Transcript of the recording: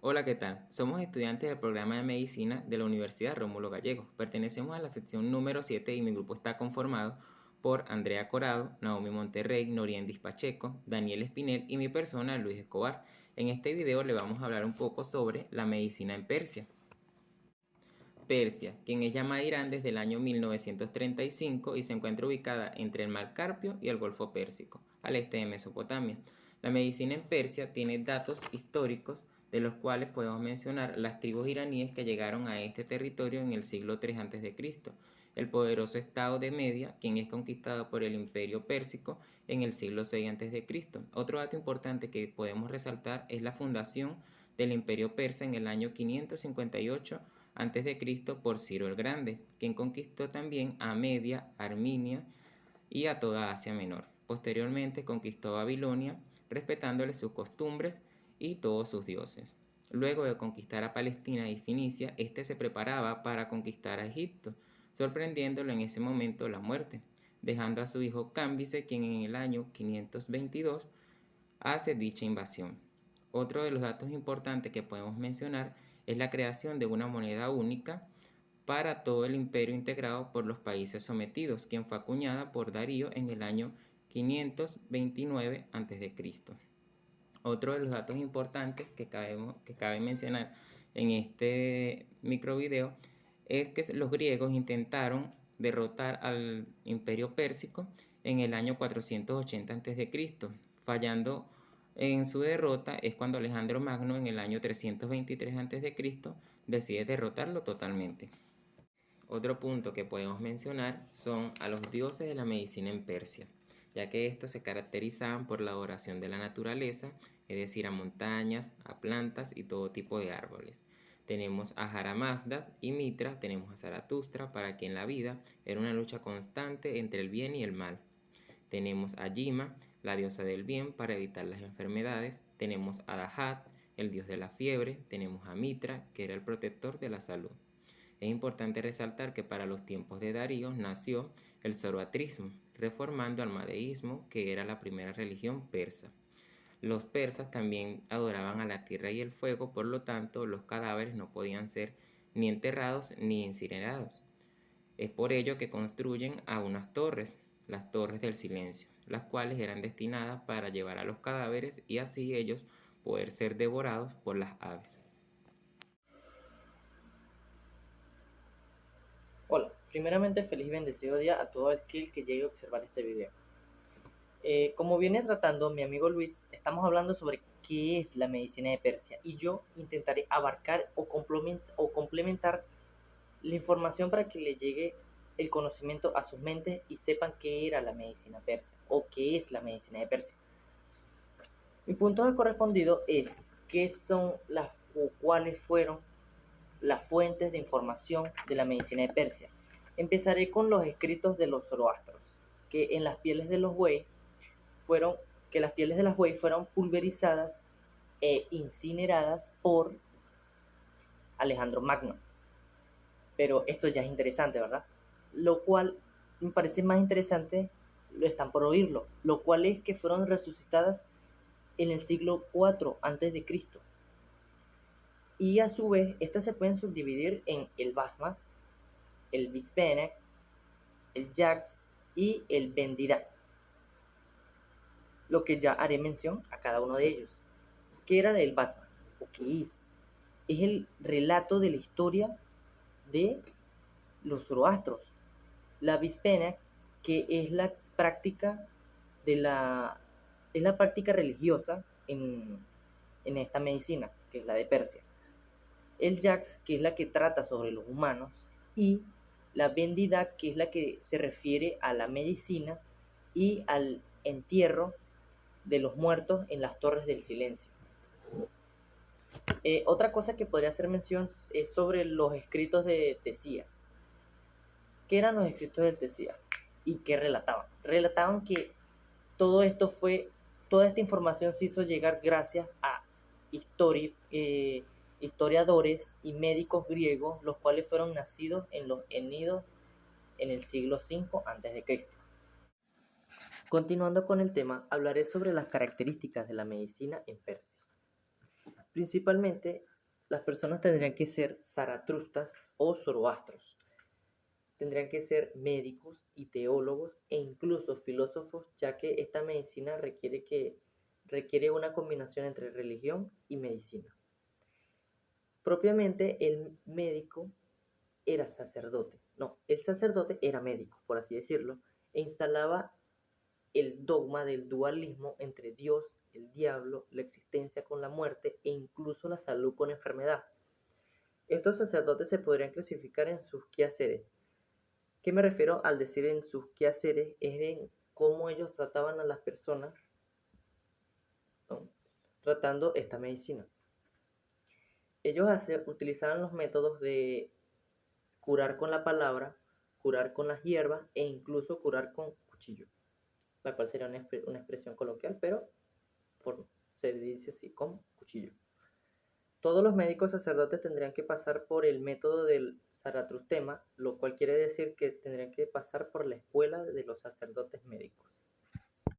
Hola, ¿qué tal? Somos estudiantes del programa de medicina de la Universidad Rómulo Gallegos. Pertenecemos a la sección número 7 y mi grupo está conformado por Andrea Corado, Naomi Monterrey, Noriendis Pacheco, Daniel Espinel y mi persona, Luis Escobar. En este video le vamos a hablar un poco sobre la medicina en Persia. Persia, quien es llamada Irán desde el año 1935 y se encuentra ubicada entre el Mar Carpio y el Golfo Pérsico, al este de Mesopotamia. La medicina en Persia tiene datos históricos de los cuales podemos mencionar las tribus iraníes que llegaron a este territorio en el siglo III a.C., el poderoso estado de Media, quien es conquistado por el imperio pérsico en el siglo VI a.C. Otro dato importante que podemos resaltar es la fundación del imperio persa en el año 558 a.C. por Ciro el Grande, quien conquistó también a Media, Armenia y a toda Asia Menor. Posteriormente conquistó Babilonia, respetándole sus costumbres y todos sus dioses. Luego de conquistar a Palestina y Finicia, este se preparaba para conquistar a Egipto, sorprendiéndolo en ese momento la muerte, dejando a su hijo Cámbice, quien en el año 522 hace dicha invasión. Otro de los datos importantes que podemos mencionar es la creación de una moneda única para todo el imperio integrado por los países sometidos, quien fue acuñada por Darío en el año 529 a.C. Otro de los datos importantes que cabe mencionar en este microvideo es que los griegos intentaron derrotar al imperio pérsico en el año 480 a.C., fallando en su derrota es cuando Alejandro Magno en el año 323 a.C. decide derrotarlo totalmente. Otro punto que podemos mencionar son a los dioses de la medicina en Persia, ya que estos se caracterizaban por la adoración de la naturaleza, es decir, a montañas, a plantas y todo tipo de árboles. Tenemos a Jara Mazda y Mitra, tenemos a Zaratustra, para quien la vida era una lucha constante entre el bien y el mal. Tenemos a Yima, la diosa del bien, para evitar las enfermedades. Tenemos a Dahat, el dios de la fiebre. Tenemos a Mitra, que era el protector de la salud. Es importante resaltar que para los tiempos de Darío nació el zoroastrismo, reformando al madeísmo, que era la primera religión persa. Los persas también adoraban a la tierra y el fuego, por lo tanto los cadáveres no podían ser ni enterrados ni incinerados. Es por ello que construyen a unas torres, las torres del silencio, las cuales eran destinadas para llevar a los cadáveres y así ellos poder ser devorados por las aves. Hola, primeramente feliz y bendecido día a todo aquel que llegue a observar este video. Como viene tratando mi amigo Luis, estamos hablando sobre qué es la medicina de Persia y yo intentaré abarcar o complementar la información para que le llegue el conocimiento a sus mentes y sepan qué era la medicina persa o qué es la medicina de Persia. Mi punto de correspondido es qué son las o cuáles fueron las fuentes de información de la medicina de Persia. Empezaré con los escritos de los zoroastros, que en las pieles de los bueyes fueron que las pieles de las bueyes fueron pulverizadas e incineradas por Alejandro Magno. Pero esto ya es interesante, ¿verdad? Lo cual me parece más interesante, lo están por oírlo, lo cual es que fueron resucitadas en el siglo IV antes de Cristo. Y a su vez, estas se pueden subdividir en el Basmas, el Bisbenek, el Jax y el Bendirat, lo que ya haré mención a cada uno de ellos. ¿Qué era el Basmas? ¿O qué es? Es el relato de la historia de los zoroastros. La Bisbenek, que es la práctica de es la práctica religiosa en esta medicina, que es la de Persia. El Jax, que es la que trata sobre los humanos, y la Vendida, que es la que se refiere a la medicina y al entierro de los muertos en las torres del silencio. Otra cosa que podría hacer mención es sobre los escritos de Tesías. ¿Qué eran los escritos de Tesías? ¿Y qué relataban? Relataban que todo esto toda esta información se hizo llegar gracias a historiadores y médicos griegos, los cuales fueron nacidos en los Enidos en el siglo V a.C. Continuando con el tema, hablaré sobre las características de la medicina en Persia. Principalmente las personas tendrían que ser zaratustas o zoroastros. Tendrían que ser médicos y teólogos e incluso filósofos, ya que esta medicina requiere una combinación entre religión y medicina. Propiamente el médico era sacerdote, no, el sacerdote era médico, por así decirlo, e instalaba el dogma del dualismo entre Dios, el diablo, la existencia con la muerte e incluso la salud con enfermedad. Estos sacerdotes se podrían clasificar en sus quehaceres. ¿Qué me refiero al decir en sus quehaceres? Es en cómo ellos trataban a las personas, ¿no?, tratando esta medicina. Ellos utilizaban los métodos de curar con la palabra, curar con las hierbas e incluso curar con cuchillo, la cual sería una expresión coloquial, pero se dice así, con cuchillo. Todos los médicos sacerdotes tendrían que pasar por el método del Zaratrustema, lo cual quiere decir que tendrían que pasar por la escuela de los sacerdotes médicos.